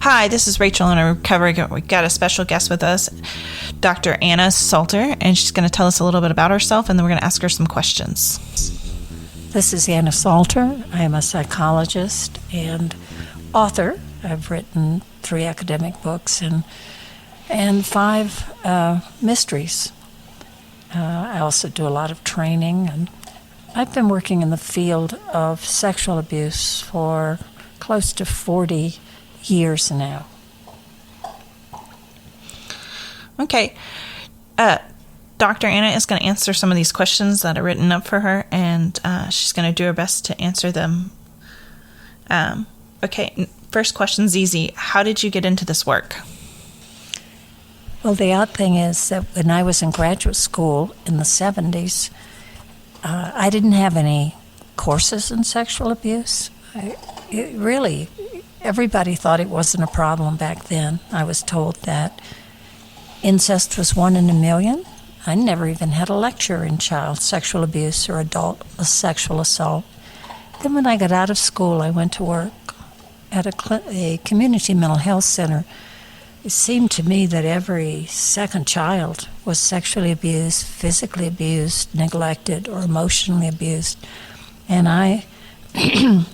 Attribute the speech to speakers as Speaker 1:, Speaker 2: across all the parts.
Speaker 1: Hi, this is Rachel in a recovery. We've got a special guest with us, Dr. Anna Salter, and she's going to tell us a little bit about herself, and then we're going to ask her some questions.
Speaker 2: This is Anna Salter. I am a psychologist and author. I've written 3 academic books and 5 mysteries. I also do a lot of training, and I've been working in the field of sexual abuse for close to 40 years now.
Speaker 1: Okay. Dr. Anna is going to answer some of these questions that are written up for her, and she's going to do her best to answer them. Okay, first question's easy. How did you get into this work?
Speaker 2: Well, the odd thing is that when I was in graduate school in the 70s, I didn't have any courses in sexual abuse. Everybody thought it wasn't a problem back then. I was told that incest was 1 in a million. I never even had a lecture in child sexual abuse or adult sexual assault. Then when I got out of school, I went to work at a community mental health center. It seemed to me that every second child was sexually abused, physically abused, neglected, or emotionally abused. And I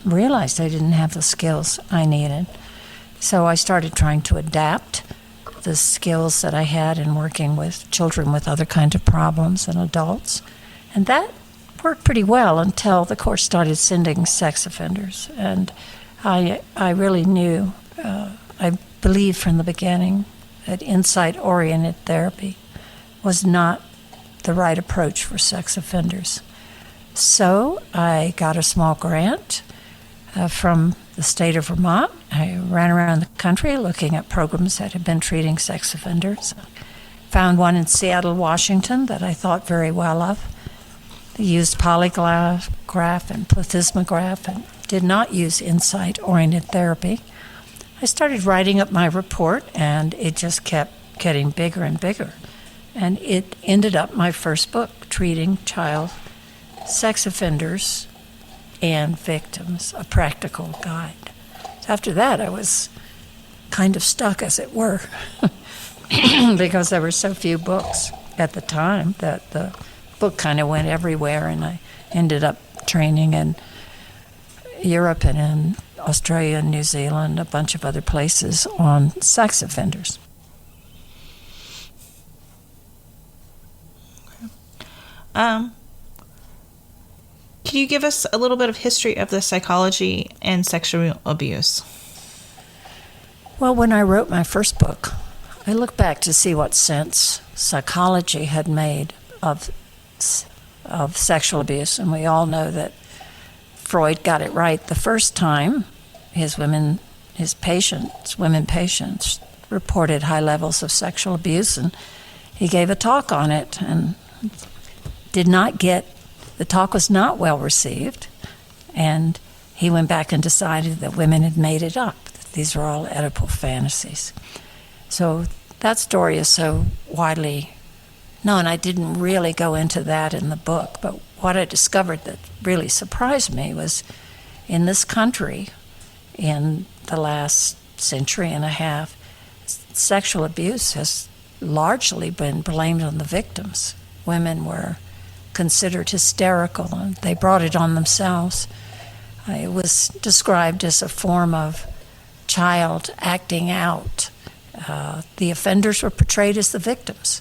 Speaker 2: realized I didn't have the skills I needed. So I started trying to adapt the skills that I had in working with children with other kinds of problems and adults. And that worked pretty well until the court started sending sex offenders. And I really knew, I believed from the beginning that insight-oriented therapy was not the right approach for sex offenders. So I got a small grant from the state of Vermont. I ran around the country looking at programs that had been treating sex offenders. Found one in Seattle, Washington that I thought very well of. They used polygraph and plethysmograph and did not use insight-oriented therapy. I started writing up my report, and it just kept getting bigger and bigger. And it ended up my first book, Treating Child Sex Offenders and Victims, a Practical Guide. So after that, I was kind of stuck, as it were, because there were so few books at the time that the book kind of went everywhere, and I ended up training in Europe and in Australia and New Zealand, a bunch of other places on sex offenders.
Speaker 1: Can you give us a little bit of history of the psychology and sexual abuse?
Speaker 2: Well, when I wrote my first book, I looked back to see what sense psychology had made of sexual abuse, and we all know that Freud got it right the first time. Women patients reported high levels of sexual abuse, and he gave a talk on it and the talk was not well received, and he went back and decided that women had made it up. These were all Oedipal fantasies. So that story is so widely known. I didn't really go into that in the book, but what I discovered that really surprised me was in this country, in the last century and a half, sexual abuse has largely been blamed on the victims. Women were considered hysterical, and they brought it on themselves. It was described as a form of child acting out. The offenders were portrayed as the victims,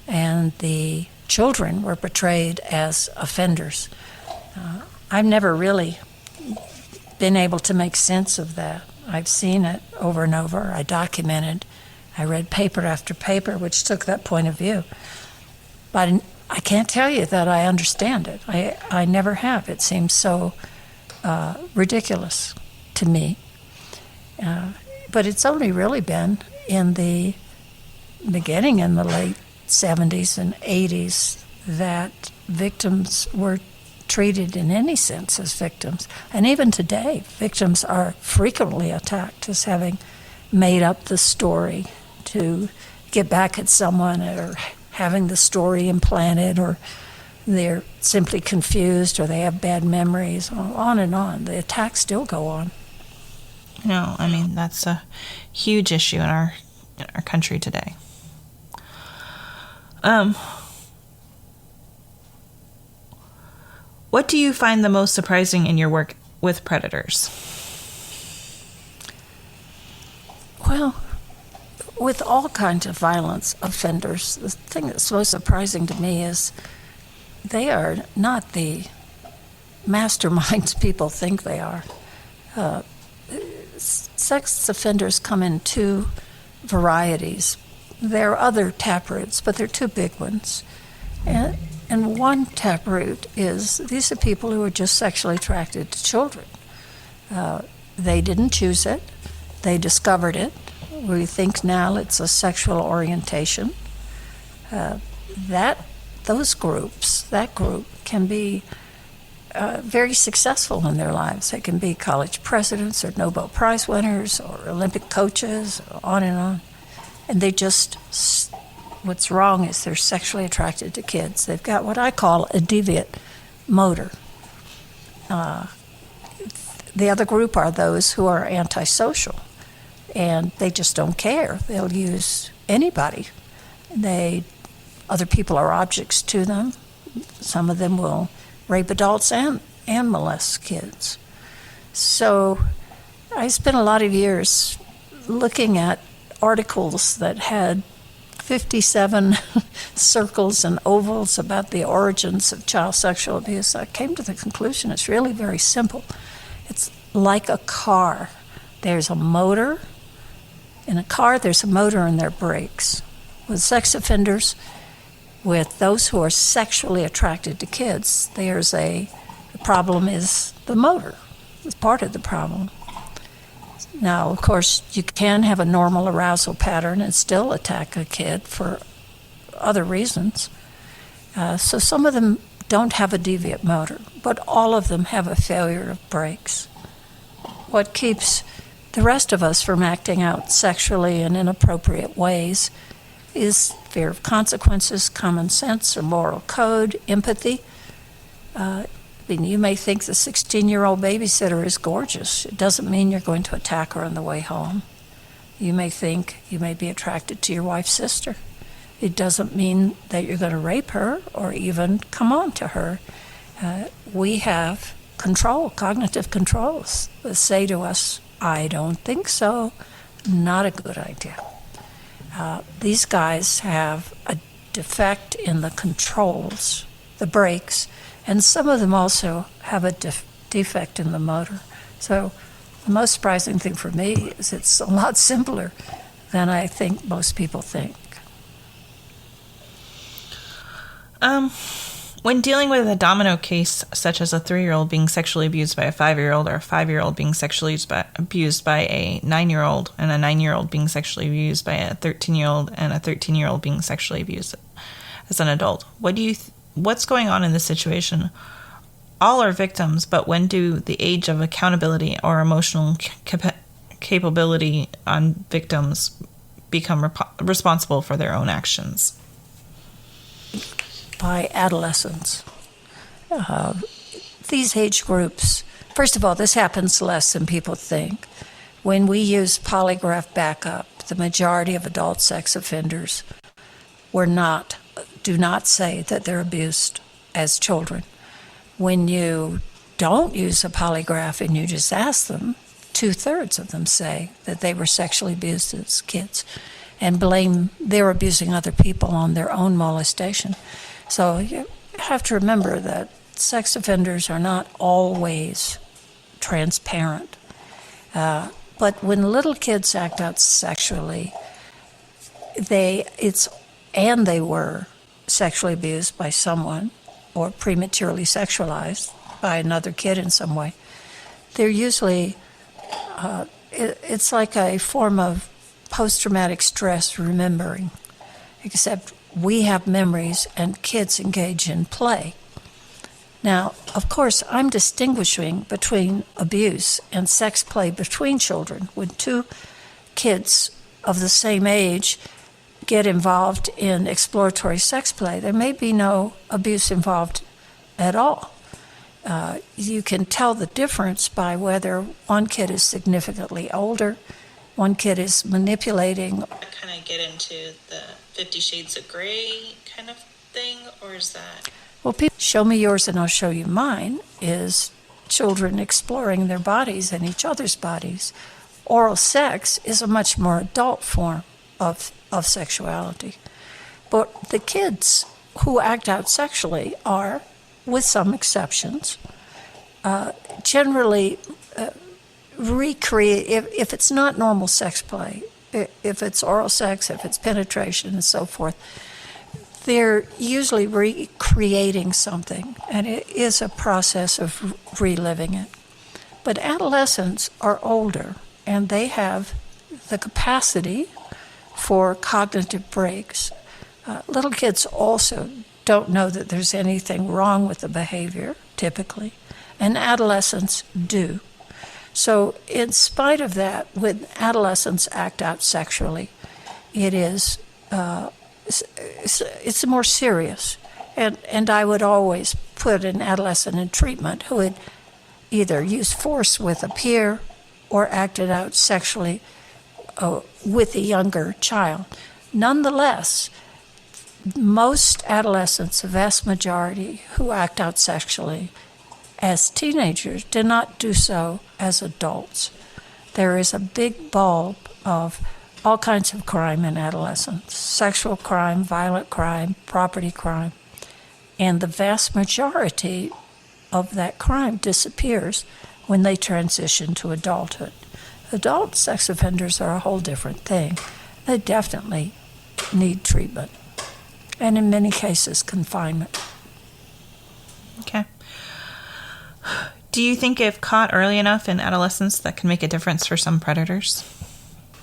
Speaker 2: and the children were portrayed as offenders. I've never really been able to make sense of that. I've seen it over and over. I documented. I read paper after paper which took that point of view. But I can't tell you that I understand it. I never have. It seems so ridiculous to me. But it's only really been in the beginning, in the late 70s and 80s, that victims were treated in any sense as victims. And even today, victims are frequently attacked as having made up the story to get back at someone, or having the story implanted, or they're simply confused, or they have bad memories, on and on. The attacks still go on.
Speaker 1: No, I mean, that's a huge issue in our country today. What do you find the most surprising in your work with predators?
Speaker 2: Well, with all kinds of violence offenders, the thing that's most surprising to me is they are not the masterminds people think they are. Sex offenders come in two varieties. There are other taproots, but they're two big ones. And one taproot is these are people who are just sexually attracted to children. They didn't choose it. They discovered it. We think now it's a sexual orientation. That group can be very successful in their lives. They can be college presidents or Nobel Prize winners or Olympic coaches, on and on. And they just, what's wrong is they're sexually attracted to kids. They've got what I call a deviant motor. The other group are those who are antisocial, and they just don't care. They'll use anybody. Other people are objects to them. Some of them will rape adults and molest kids. So I spent a lot of years looking at articles that had 57 circles and ovals about the origins of child sexual abuse. I came to the conclusion it's really very simple. It's like a car. There's a motor. In a car, there's a motor and there are brakes. With sex offenders, with those who are sexually attracted to kids, the problem is the motor. It's part of the problem. Now, of course, you can have a normal arousal pattern and still attack a kid for other reasons. So some of them don't have a deviant motor, but all of them have a failure of brakes. What keeps the rest of us from acting out sexually in inappropriate ways is fear of consequences, common sense or moral code, empathy. You may think the 16-year-old babysitter is gorgeous. It doesn't mean you're going to attack her on the way home. You may think you may be attracted to your wife's sister. It doesn't mean that you're going to rape her or even come on to her. We have cognitive controls that say to us, I don't think so, not a good idea. These guys have a defect in the controls, the brakes, and some of them also have a defect in the motor. So the most surprising thing for me is it's a lot simpler than I think most people think.
Speaker 1: When dealing with a domino case, such as a 3-year-old being sexually abused by a 5-year-old, or a 5-year-old being sexually abused by a 9-year-old, and a 9-year-old being sexually abused by a 13-year-old, and a 13-year-old being sexually abused as an adult, what's going on in this situation? All are victims, but when do the age of accountability or emotional capability on victims become responsible for their own actions?
Speaker 2: By adolescents. These age groups, first of all, this happens less than people think. When we use polygraph backup, the majority of adult sex offenders do not say that they're abused as children. When you don't use a polygraph and you just ask them, 2/3 of them say that they were sexually abused as kids and blame their abusing other people on their own molestation. So you have to remember that sex offenders are not always transparent. But when little kids act out sexually, they were sexually abused by someone or prematurely sexualized by another kid in some way, they're usually, it's like a form of post-traumatic stress remembering, except we have memories and kids engage in play. Now, of course, I'm distinguishing between abuse and sex play between children. When two kids of the same age get involved in exploratory sex play, there may be no abuse involved at all. You can tell the difference by whether one kid is significantly older, one kid is manipulating.
Speaker 1: Kind of get into the 50 Shades of Grey kind of thing, or is that?
Speaker 2: Well, people, show me yours and I'll show you mine is children exploring their bodies and each other's bodies. Oral sex is a much more adult form of sexuality. But the kids who act out sexually are, with some exceptions, generally recreate, if it's not normal sex play, if it's oral sex, if it's penetration and so forth, they're usually recreating something, and it is a process of reliving it. But adolescents are older, and they have the capacity for cognitive breaks. Little kids also don't know that there's anything wrong with the behavior, typically, and adolescents do. So in spite of that, when adolescents act out sexually, it is it's more serious. And I would always put an adolescent in treatment who would either use force with a peer or acted out sexually with a younger child. Nonetheless, most adolescents, the vast majority who act out sexually as teenagers, did not do so as adults. There is a big bulb of all kinds of crime in adolescence: sexual crime, violent crime, property crime. And the vast majority of that crime disappears when they transition to adulthood. Adult sex offenders are a whole different thing. They definitely need treatment, and in many cases, confinement.
Speaker 1: Okay. Do you think if caught early enough in adolescence, that can make a difference for some predators?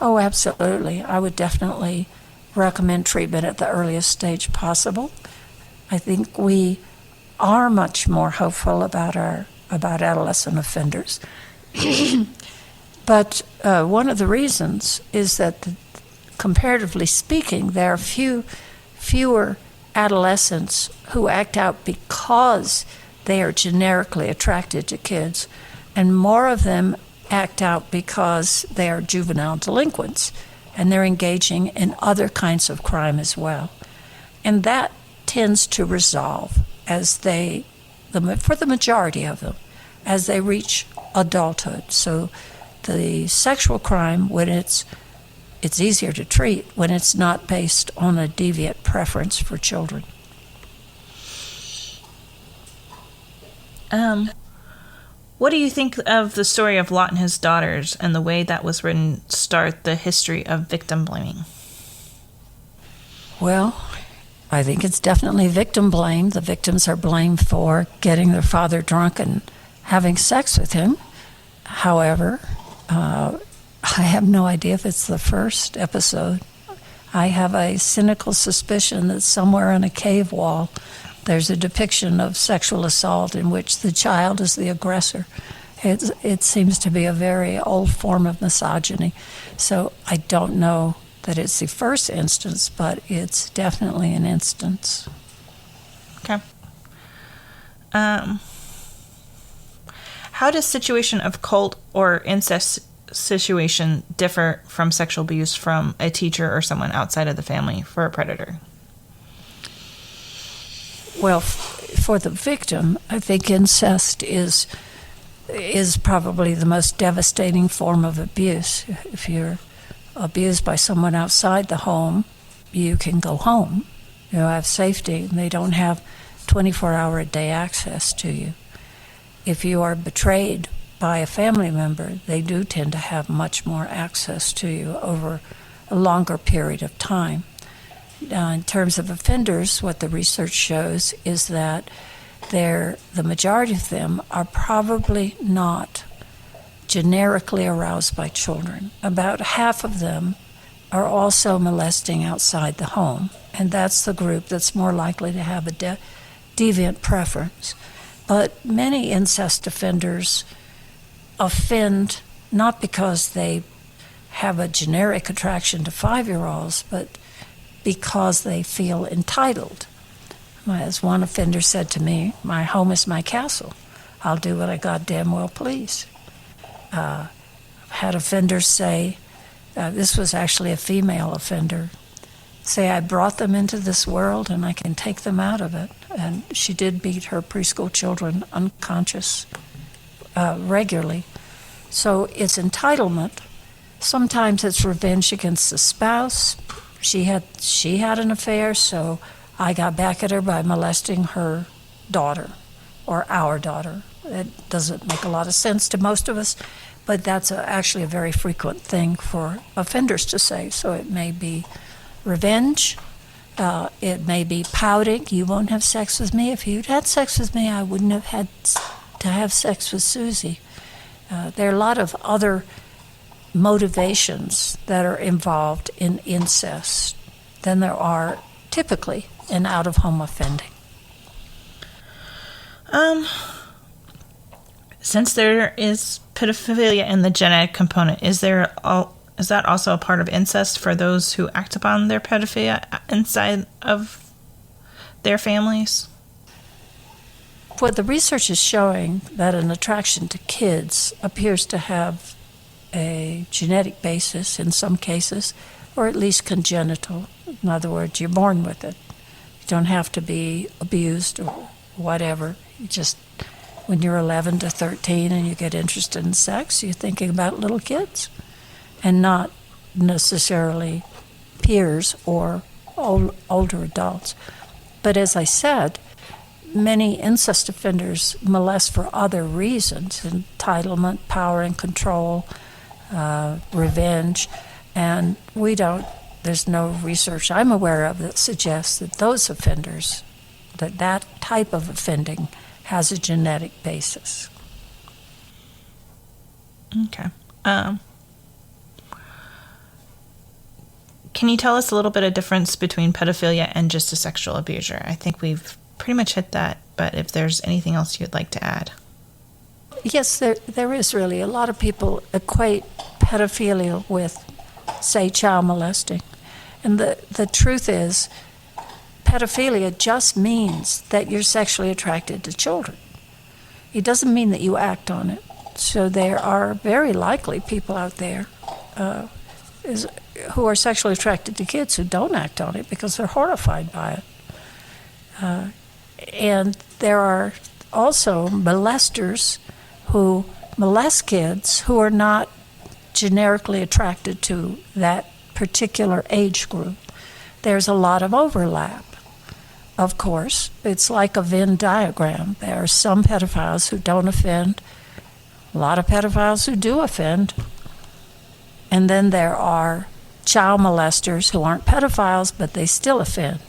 Speaker 2: Oh, absolutely. I would definitely recommend treatment at the earliest stage possible. I think we are much more hopeful about adolescent offenders. But one of the reasons is that, comparatively speaking, there are fewer adolescents who act out because they are generically attracted to kids, and more of them act out because they are juvenile delinquents and they're engaging in other kinds of crime as well. And that tends to resolve as for the majority of them, as they reach adulthood. So the sexual crime, when it's easier to treat when it's not based on a deviant preference for children.
Speaker 1: What do you think of the story of Lot and his daughters and the way that was written start the history of victim blaming?
Speaker 2: Well, I think it's definitely victim blame. The victims are blamed for getting their father drunk and having sex with him. However, I have no idea if it's the first episode. I have a cynical suspicion that somewhere on a cave wall there's a depiction of sexual assault in which the child is the aggressor. It seems to be a very old form of misogyny. So I don't know that it's the first instance, but it's definitely an instance.
Speaker 1: Okay. How does situation of cult or incest situation differ from sexual abuse from a teacher or someone outside of the family for a predator?
Speaker 2: Well, for the victim, I think incest is probably the most devastating form of abuse. If you're abused by someone outside the home, you can go home. You have safety, and they don't have 24-hour-a-day access to you. If you are betrayed by a family member, they do tend to have much more access to you over a longer period of time. In terms of offenders, what the research shows is that the majority of them are probably not generically aroused by children. About half of them are also molesting outside the home, and that's the group that's more likely to have a deviant preference. But many incest offenders offend not because they have a generic attraction to 5-year-olds, but because they feel entitled. As one offender said to me, "My home is my castle. I'll do what I goddamn well please. Had offenders say, this was actually a female offender, say, I brought them into this world and I can take them out of it. And she did beat her preschool children unconscious regularly. So it's entitlement. Sometimes it's revenge against the spouse. She had an affair, so I got back at her by molesting her daughter or our daughter. It doesn't make a lot of sense to most of us, but that's actually a very frequent thing for offenders to say. So it may be revenge. It may be pouting. You won't have sex with me. If you'd had sex with me, I wouldn't have had to have sex with Susie. There are a lot of other motivations that are involved in incest than there are typically in out-of-home offending.
Speaker 1: Since there is pedophilia in the genetic component, is that also a part of incest for those who act upon their pedophilia inside of their families?
Speaker 2: Well, the research is showing that an attraction to kids appears to have a genetic basis in some cases, or at least congenital. In other words, you're born with it. You don't have to be abused or whatever. You just, when you're 11 to 13 and you get interested in sex, you're thinking about little kids and not necessarily peers or older adults. But as I said, many incest offenders molest for other reasons: entitlement, power and control, revenge, and there's no research I'm aware of that suggests that those offenders, that type of offending has a genetic basis.
Speaker 1: Okay. Can you tell us a little bit of difference between pedophilia and just a sexual abuser? I think we've pretty much hit that, but if there's anything else you'd like to add.
Speaker 2: Yes, there is really. A lot of people equate pedophilia with, say, child molesting. And the truth is, pedophilia just means that you're sexually attracted to children. It doesn't mean that you act on it. So there are very likely people out there who are sexually attracted to kids who don't act on it because they're horrified by it. And there are also molesters who molest kids who are not generically attracted to that particular age group. There's a lot of overlap, of course. It's like a Venn diagram. There are some pedophiles who don't offend, a lot of pedophiles who do offend, and then there are child molesters who aren't pedophiles, but they still offend.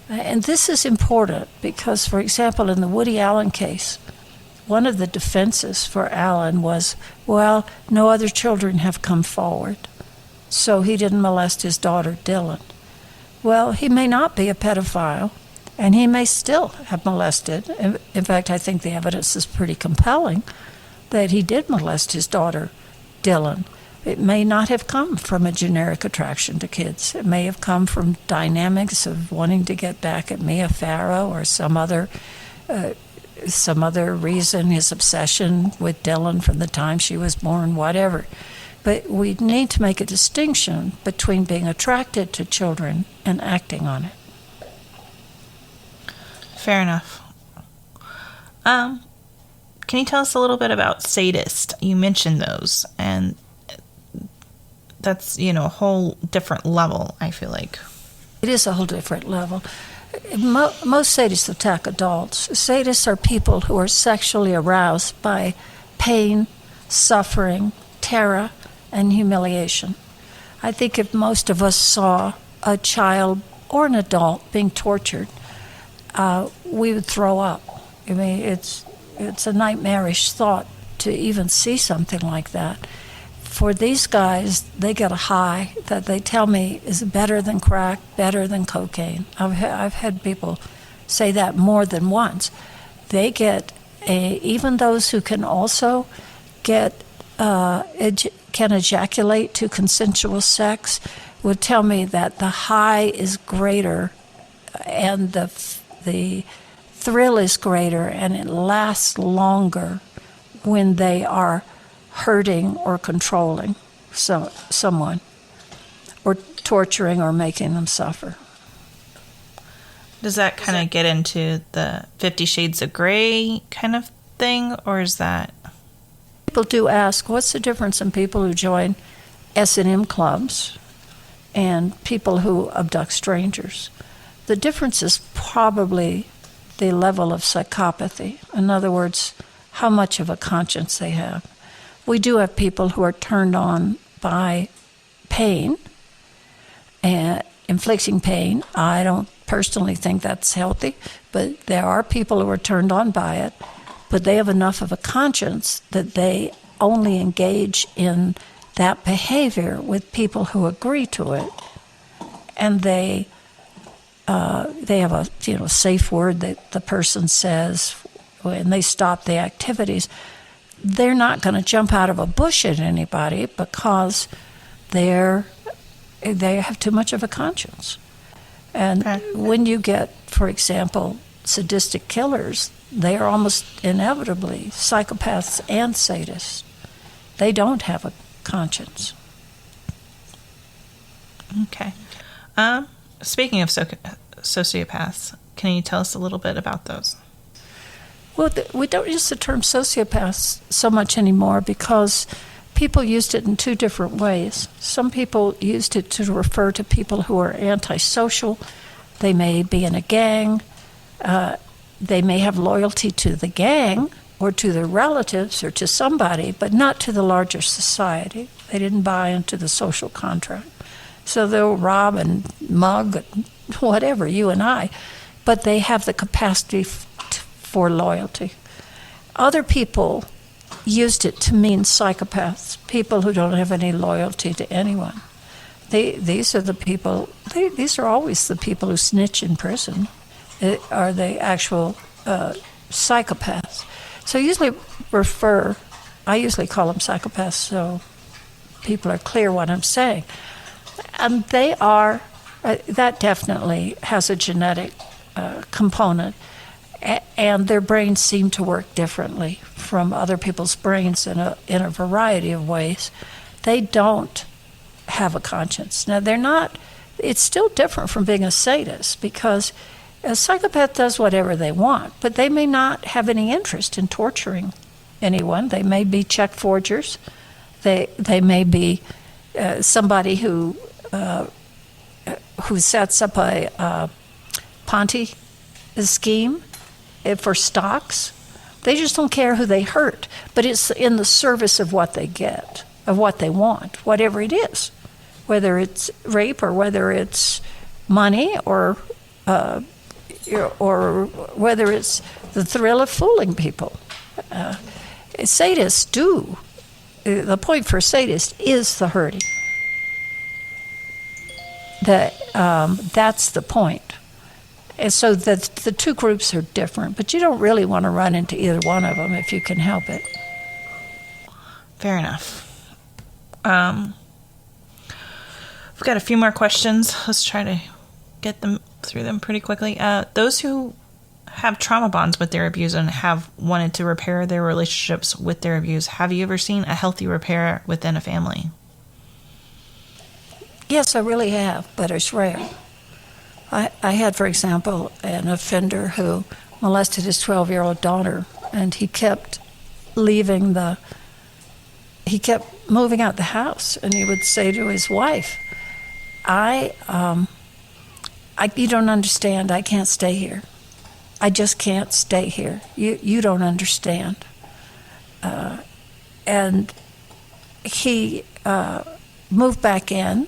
Speaker 2: And this is important because, for example, in the Woody Allen case, one of the defenses for Allen was, well, no other children have come forward, so he didn't molest his daughter, Dylan. Well, he may not be a pedophile, and he may still have molested. In fact, I think the evidence is pretty compelling that he did molest his daughter, Dylan. It may not have come from a generic attraction to kids. It may have come from dynamics of wanting to get back at Mia Farrow or some other reason, his obsession with Dylan from the time she was born, whatever. But we need to make a distinction between being attracted to children and acting on it.
Speaker 1: Fair enough. Can you tell us a little bit about sadists? You mentioned those, and that's, a whole different level, I feel like.
Speaker 2: It is a whole different level. Most sadists attack adults. Sadists are people who are sexually aroused by pain, suffering, terror, and humiliation. I think if most of us saw a child or an adult being tortured, we would throw up. I mean, it's a nightmarish thought to even see something like that. For these guys, they get a high that they tell me is better than crack, better than cocaine. I've had people say that more than once. They get even those who can also get can ejaculate to consensual sex would tell me that the high is greater and the thrill is greater and it lasts longer when they are hurting or controlling someone, or torturing or making them suffer.
Speaker 1: Does that kind of get into the 50 Shades of Grey kind of thing, or is that...
Speaker 2: People do ask, what's the difference in people who join S&M clubs and people who abduct strangers? The difference is probably the level of psychopathy. In other words, how much of a conscience they have. We do have people who are turned on by pain and inflicting pain. I don't personally think that's healthy, but there are people who are turned on by it, but they have enough of a conscience that they only engage in that behavior with people who agree to it, and they have a safe word that the person says when they stop the activities. They're not going to jump out of a bush at anybody because they have too much of a conscience. And when you get, for example, sadistic killers, they are almost inevitably psychopaths and sadists. They don't have a conscience.
Speaker 1: Okay. Speaking of sociopaths, can you tell us a little bit about those?
Speaker 2: Well, we don't use the term sociopaths so much anymore because people used it in two different ways. Some people used it to refer to people who are antisocial. They may be in a gang. They may have loyalty to the gang or to their relatives or to somebody, but not to the larger society. They didn't buy into the social contract. So they'll rob and mug and whatever, you and I, but they have the capacity for loyalty. Other people used it to mean psychopaths, people who don't have any loyalty to anyone. These are the people, these are always the people who snitch in prison, are the actual psychopaths. So I usually call them psychopaths so people are clear what I'm saying. And they are, that definitely has a genetic component, and their brains seem to work differently from other people's brains in a variety of ways. They don't have a conscience. Now, it's still different from being a sadist, because a psychopath does whatever they want, but they may not have any interest in torturing anyone. They may be check forgers. They may be somebody who sets up a Ponzi scheme for stocks. They just don't care who they hurt, but it's in the service of what they get, of what they want, whatever it is, whether it's rape or whether it's money or whether it's the thrill of fooling people. Sadists do. The point for sadists is the hurting. That's the point. And so the two groups are different, but you don't really want to run into either one of them if you can help it.
Speaker 1: Fair enough. We've got a few more questions. Let's try to get them through them pretty quickly. Those who have trauma bonds with their abuser and have wanted to repair their relationships with their abuse, have you ever seen a healthy repair within a family?
Speaker 2: Yes, I really have, but it's rare. I had, for example, an offender who molested his 12-year-old daughter, and he kept moving out the house, and he would say to his wife, you don't understand, I can't stay here. I just can't stay here. You don't understand. And he moved back in.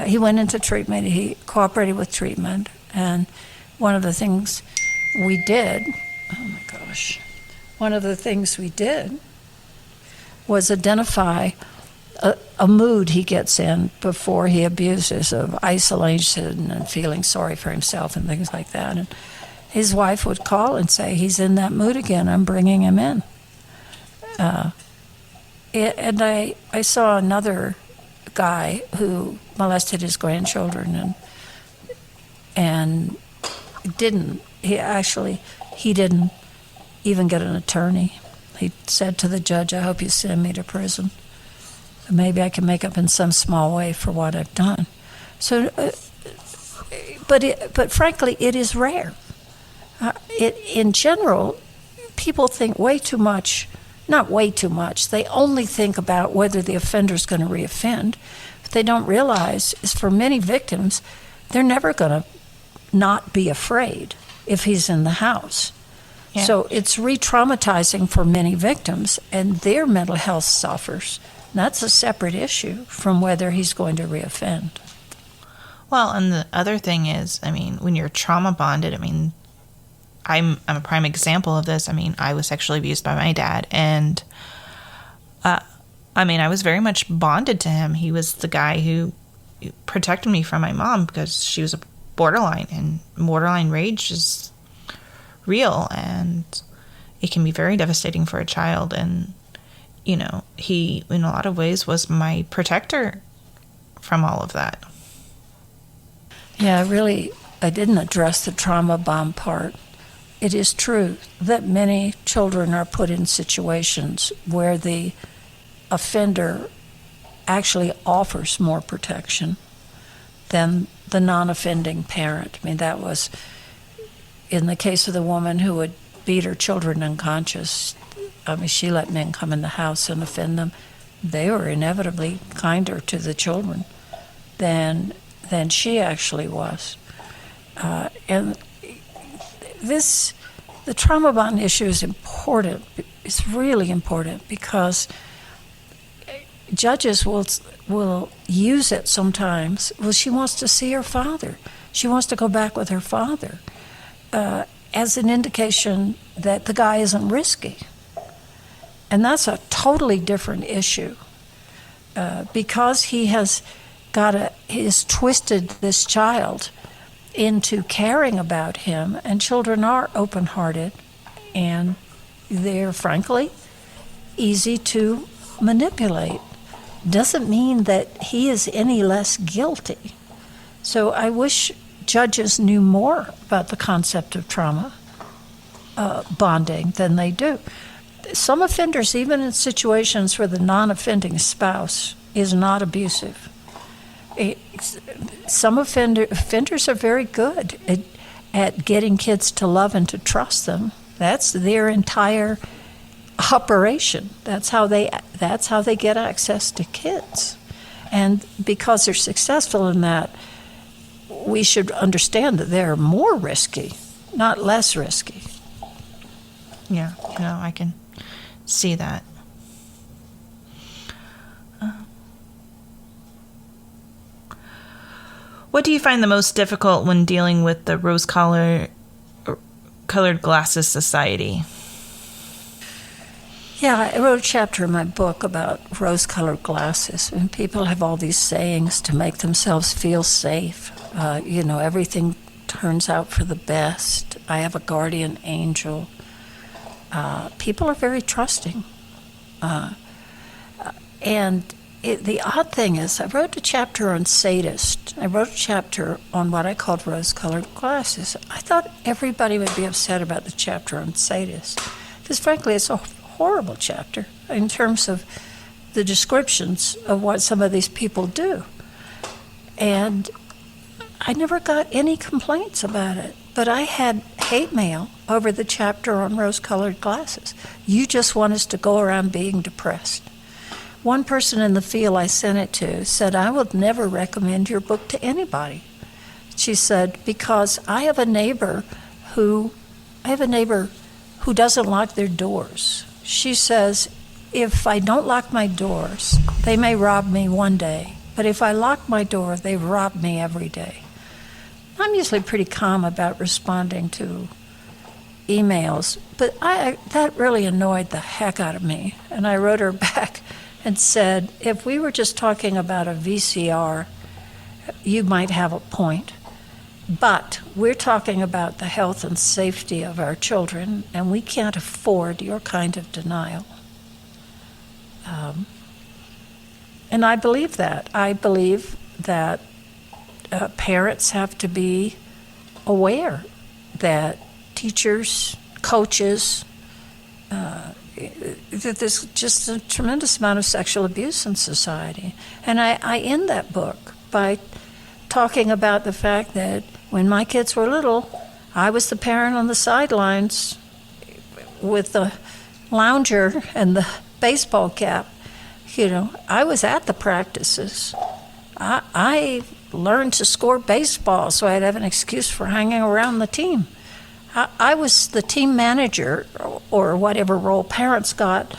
Speaker 2: He went into treatment. He cooperated with treatment. And one of the things we did was identify a mood he gets in before he abuses, of isolation and feeling sorry for himself and things like that. And his wife would call and say, he's in that mood again, I'm bringing him in. And I saw another guy who molested his grandchildren and didn't. He he didn't even get an attorney. He said to the judge, I hope you send me to prison. Maybe I can make up in some small way for what I've done. So, but frankly, it is rare. In general, people think way too much, not way too much, they only think about whether the offender's going to reoffend. What they don't realize is for many victims, they're never going to not be afraid if he's in the house. Yeah. So it's re-traumatizing for many victims, and their mental health suffers. That's a separate issue from whether he's going to reoffend.
Speaker 1: Well, and the other thing is, I mean, when you're trauma bonded, I mean, I'm a prime example of this. I mean, I was sexually abused by my dad, and I mean, I was very much bonded to him. He was the guy who protected me from my mom because she was a borderline, and borderline rage is real, and it can be very devastating for a child. And you know, he in a lot of ways was my protector from all of that.
Speaker 2: Yeah, really, I didn't address the trauma bond part. It is true that many children are put in situations where the offender actually offers more protection than the non-offending parent. I mean, that was in the case of the woman who would beat her children unconscious. I mean, she let men come in the house and offend them. They were inevitably kinder to the children than she actually was. And the trauma bond issue is important. It's really important because judges will use it sometimes. Well, she wants to see her father. She wants to go back with her father as an indication that the guy isn't risky. And that's a totally different issue because he has twisted this child into caring about him, and children are open-hearted, and they're frankly easy to manipulate. Doesn't mean that he is any less guilty. So I wish judges knew more about the concept of trauma bonding than they do. Some offenders, even in situations where the non-offending spouse is not abusive, some offenders are very good at getting kids to love and to trust them. That's their entire operation. That's how they get access to kids. And because they're successful in that, we should understand that they're more risky, not less risky.
Speaker 1: Yeah, no, I can see that. What do you find the most difficult when dealing with the rose-colored glasses society?
Speaker 2: Yeah, I wrote a chapter in my book about rose-colored glasses, and people have all these sayings to make themselves feel safe. Everything turns out for the best. I have a guardian angel. People are very trusting. The odd thing is, I wrote a chapter on sadists. I wrote a chapter on what I called rose-colored glasses. I thought everybody would be upset about the chapter on sadists, because frankly, it's a horrible chapter in terms of the descriptions of what some of these people do. And I never got any complaints about it, but I had hate mail over the chapter on rose-colored glasses. You just want us to go around being depressed. One person in the field I sent it to said, I would never recommend your book to anybody. She said, because I have a neighbor who doesn't lock their doors. She says, if I don't lock my doors, they may rob me one day, but if I lock my door, they rob me every day. I'm usually pretty calm about responding to emails, but that really annoyed the heck out of me. And I wrote her back and said, if we were just talking about a VCR, you might have a point. But we're talking about the health and safety of our children, and we can't afford your kind of denial. And I believe that. I believe that parents have to be aware that teachers coaches. There's just a tremendous amount of sexual abuse in society. And I end that book by talking about the fact that when my kids were little, I was the parent on the sidelines with the lounger and the baseball cap. I was at the practices. I learned to score baseball so I'd have an excuse for hanging around the team. I was the team manager, or whatever role parents got,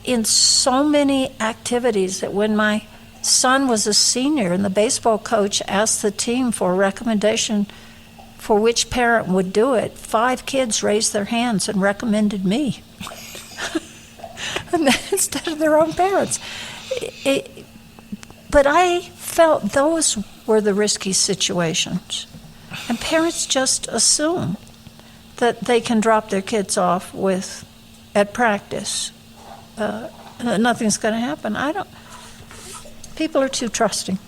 Speaker 2: in so many activities that when my son was a senior and the baseball coach asked the team for a recommendation for which parent would do it, 5 kids raised their hands and recommended me instead of their own parents. But I felt those were the risky situations. And parents just assume that they can drop their kids off at practice. Nothing's going to happen. People are too trusting.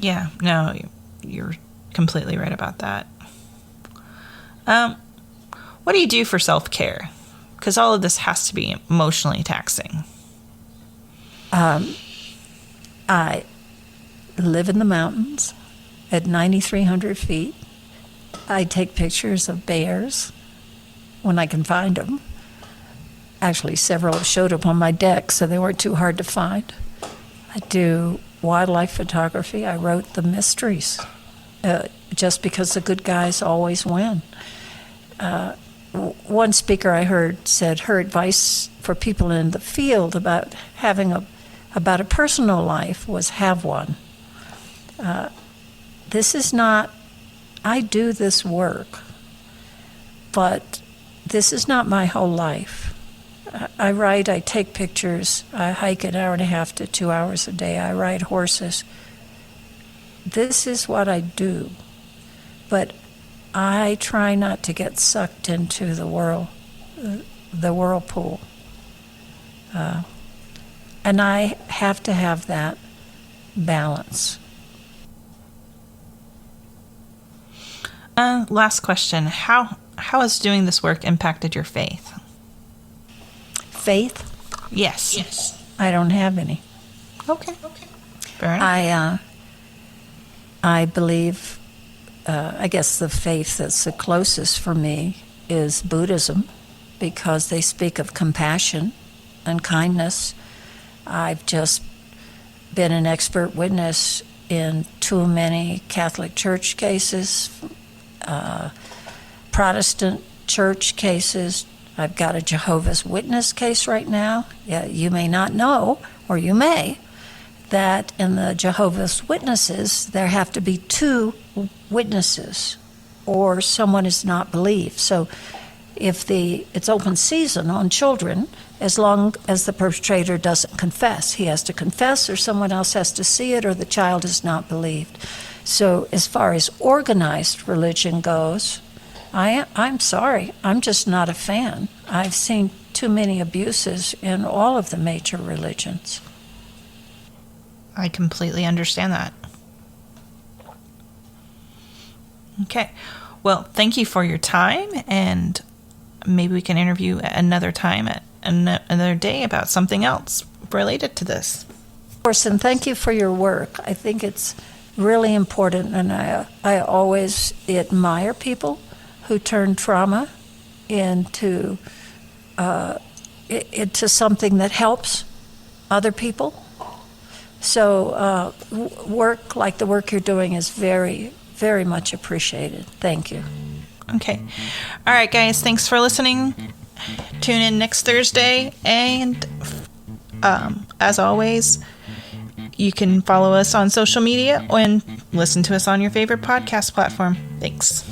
Speaker 1: Yeah, no, you're completely right about that. What do you do for self-care? Because all of this has to be emotionally taxing.
Speaker 2: I live in the mountains at 9,300 feet. I take pictures of bears when I can find them. Actually, several have showed up on my deck, so they weren't too hard to find. I do wildlife photography. I wrote the mysteries, just because the good guys always win. One speaker I heard said her advice for people in the field about having a personal life was have one. This is not, I do this work, but this is not my whole life. I write, I take pictures, I hike an hour and a half to 2 hours a day, I ride horses. This is what I do, but I try not to get sucked into the whirlpool. And I have to have that balance.
Speaker 1: Last question. How has doing this work impacted your faith?
Speaker 2: Faith?
Speaker 1: Yes.
Speaker 2: I don't have any.
Speaker 1: Okay. Fair enough.
Speaker 2: I believe, I guess the faith that's the closest for me is Buddhism, because they speak of compassion and kindness. I've just been an expert witness in too many Catholic Church cases, Protestant Church cases. I've got a Jehovah's Witness case right now. Yeah, you may not know, or you may, that in the Jehovah's Witnesses, there have to be 2 witnesses, or someone is not believed. So if it's open season on children, as long as the perpetrator doesn't confess. He has to confess, or someone else has to see it, or the child is not believed. So as far as organized religion goes, I'm sorry, I'm just not a fan. I've seen too many abuses in all of the major religions.
Speaker 1: I completely understand that. Okay. Well, thank you for your time, and maybe we can interview another time at another day about something else related to this.
Speaker 2: Of course, and thank you for your work. I think it's really important, and I always admire people who turn trauma into something that helps other people. So work like the work you're doing is very, very much appreciated. Thank you.
Speaker 1: Okay. All right, guys. Thanks for listening. Tune in next Thursday. And as always, you can follow us on social media and listen to us on your favorite podcast platform. Thanks.